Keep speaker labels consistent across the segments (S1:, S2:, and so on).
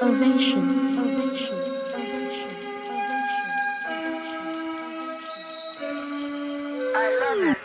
S1: Ovation. I love it.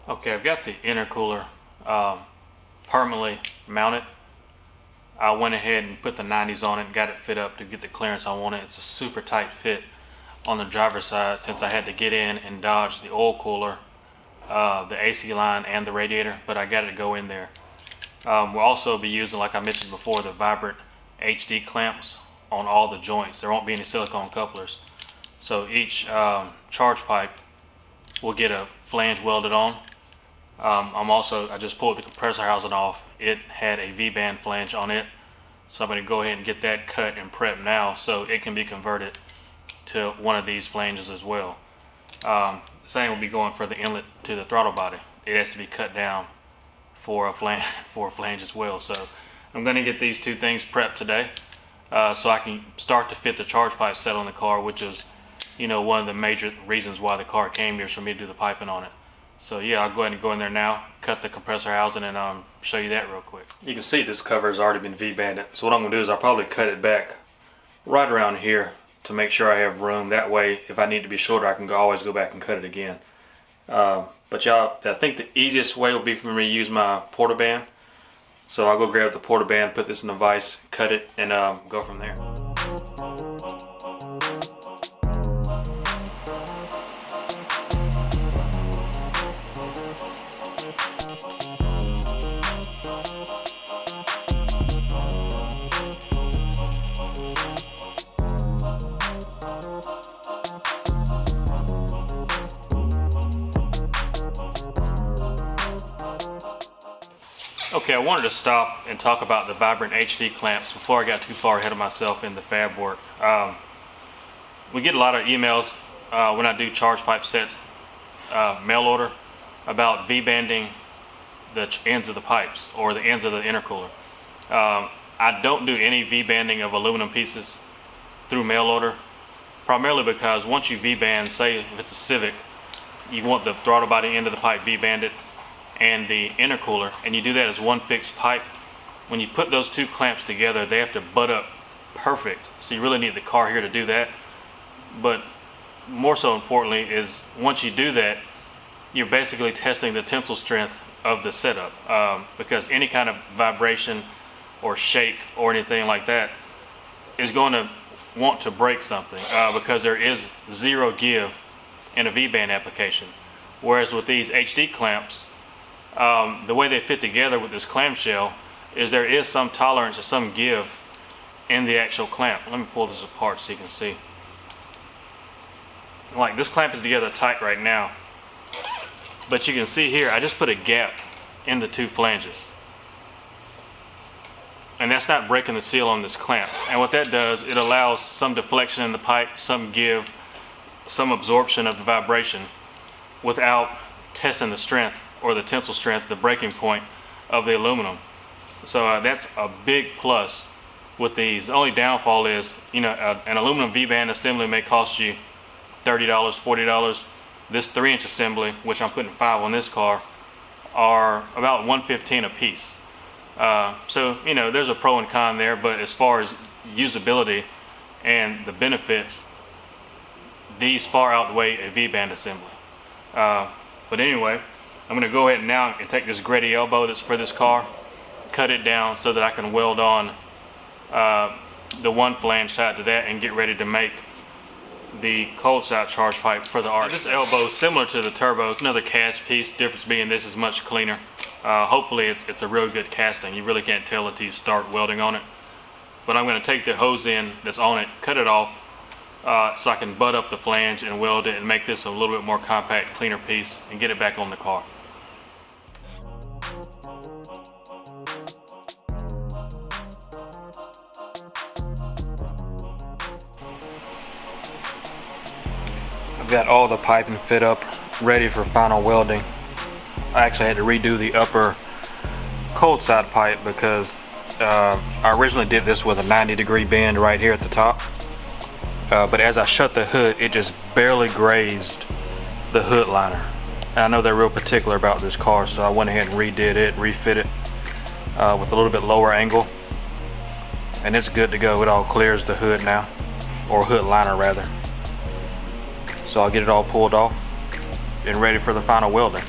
S2: Okay, I've got the intercooler permanently mounted. I went ahead and put the 90s on it and got it fit up to get the clearance I wanted. It's a super tight fit on the driver's side since I had to get in and dodge the oil cooler, the AC line, and the radiator, but I got it to go in there. We'll also be using, like I mentioned before, the Vibrant HD clamps on all the joints. There won't be any silicone couplers. So each charge pipe will get a flange welded on. I just pulled the compressor housing off. It had a V-band flange on it. So I'm going to go ahead and get that cut and prep now so it can be converted to one of these flanges as well. Same will be going for the inlet to the throttle body. It has to be cut down for a flange as well. So I'm going to get these two things prepped today so I can start to fit the charge pipe set on the car, which is, you know, one of the major reasons why the car came here is for me to do the piping on it. So yeah, I'll go ahead and go in there now, cut the compressor housing, and show you that real quick. You can see this cover has already been V-banded. So what I'm going to do is I'll probably cut it back right around here to make sure I have room. That way, if I need to be shorter, I can always go back and cut it again. But y'all, I think the easiest way will be for me to use my porta band. So I'll go grab the porta band, put this in the vise, cut it, and go from there. Okay, I wanted to stop and talk about the Vibrant HD clamps before I got too far ahead of myself in the fab work. We get a lot of emails when I do charge pipe sets, mail order, about V-banding the ends of the pipes or the ends of the intercooler. I don't do any V-banding of aluminum pieces through mail order, primarily because once you V-band, say if it's a Civic, you want the throttle body end of the pipe V-banded and the intercooler, and you do that as one fixed pipe. When you put those two clamps together, they have to butt up perfect. So you really need the car here to do that. But more so importantly is once you do that, you're basically testing the tensile strength of the setup, because any kind of vibration or shake or anything like that is going to want to break something, because there is zero give in a V-band application. Whereas with these HD clamps, the way they fit together with this clamshell is there is some tolerance or some give in the actual clamp. Let me pull this apart so you can see. Like, this clamp is together tight right now, but you can see here I just put a gap in the two flanges, and that's not breaking the seal on this clamp. And what that does, it allows some deflection in the pipe, some give, some absorption of the vibration without testing the strength or the tensile strength, the breaking point of the aluminum. So that's a big plus with these. The only downfall is, you know, an aluminum V-band assembly may cost you $30, $40. This 3-inch assembly, which I'm putting 5 on this car, are about $115 a piece. So, you know, there's a pro and con there, but as far as usability and the benefits, these far outweigh a V-band assembly. But anyway, I'm going to go ahead now and take this Grady elbow that's for this car, cut it down so that I can weld on the one flange side to that and get ready to make the cold side charge pipe for the RX7. This elbow is similar to the turbo. It's another cast piece, difference being this is much cleaner. Hopefully it's a real good casting. You really can't tell until you start welding on it. But I'm going to take the hose end that's on it, cut it off, so I can butt up the flange and weld it and make this a little bit more compact, cleaner piece and get it back on the car. I've got all the piping fit up, ready for final welding. I actually had to redo the upper cold side pipe because I originally did this with a 90-degree bend right here at the top. But as I shut the hood, it just barely grazed the hood liner. And I know they're real particular about this car, so I went ahead and redid it, refit it with a little bit lower angle. And it's good to go. It all clears the hood now, or hood liner rather. So I'll get it all pulled off and ready for the final welding.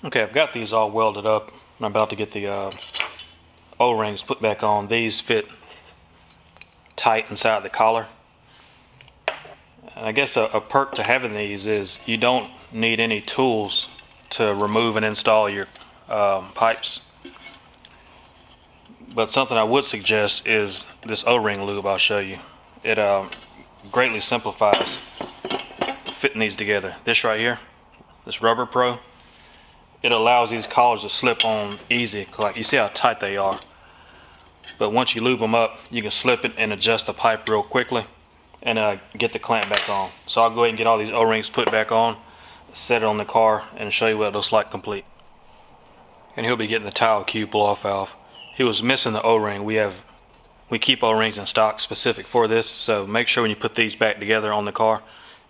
S2: Okay, I've got these all welded up. I'm about to get the O-rings put back on. These fit tight inside the collar. And I guess a perk to having these is you don't need any tools to remove and install your pipes. But something I would suggest is this O-ring lube I'll show you. It greatly simplifies fitting these together. This right here, this Rubber Pro, it allows these collars to slip on easy. Like, you see how tight they are. But once you lube them up, you can slip it and adjust the pipe real quickly and get the clamp back on. So I'll go ahead and get all these O-rings put back on, set it on the car, and show you what it looks like complete. And he'll be getting the tile cube blow-off valve. He was missing the O-ring. We keep O-rings in stock specific for this, so make sure when you put these back together on the car,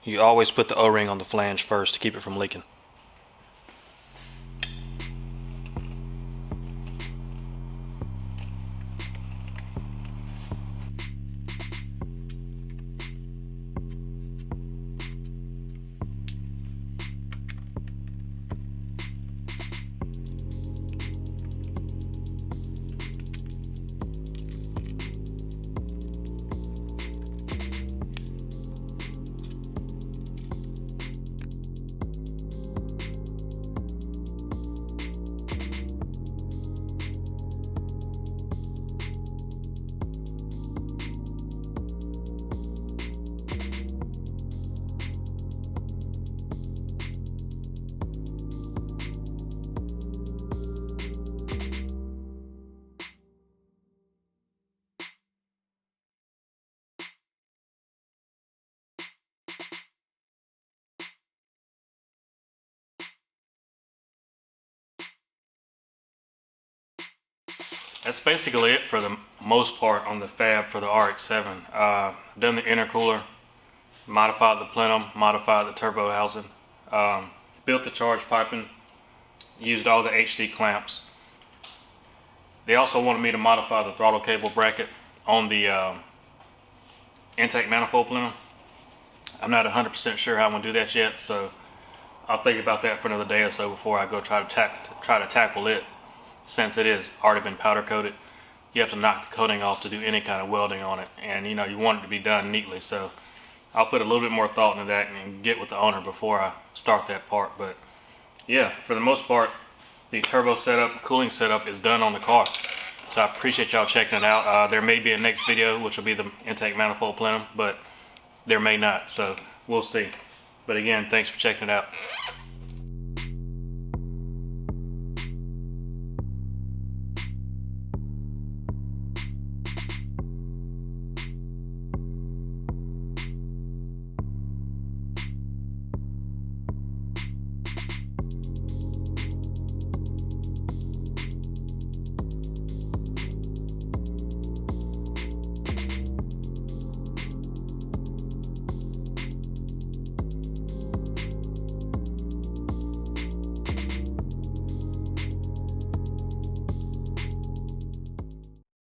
S2: you always put the O-ring on the flange first to keep it from leaking. that's basically it for the most part on the fab for the RX7. I've done the intercooler, modified the plenum, modified the turbo housing, built the charge piping, used all the HD clamps. They also wanted me to modify the throttle cable bracket on the intake manifold plenum. I'm not 100% sure how I'm going to do that yet, so I'll think about that for another day or so before I go try to tackle it. Since it is already been powder coated, you have to knock the coating off to do any kind of welding on it, and you know you want it to be done neatly. So I'll put a little bit more thought into that and get with the owner before I start that part. But yeah, for the most part, the turbo setup, cooling setup is done on the car. So I appreciate y'all checking it out. There may be a next video, which will be the intake manifold plenum, but there may not. So we'll see. But again, thanks for checking it out.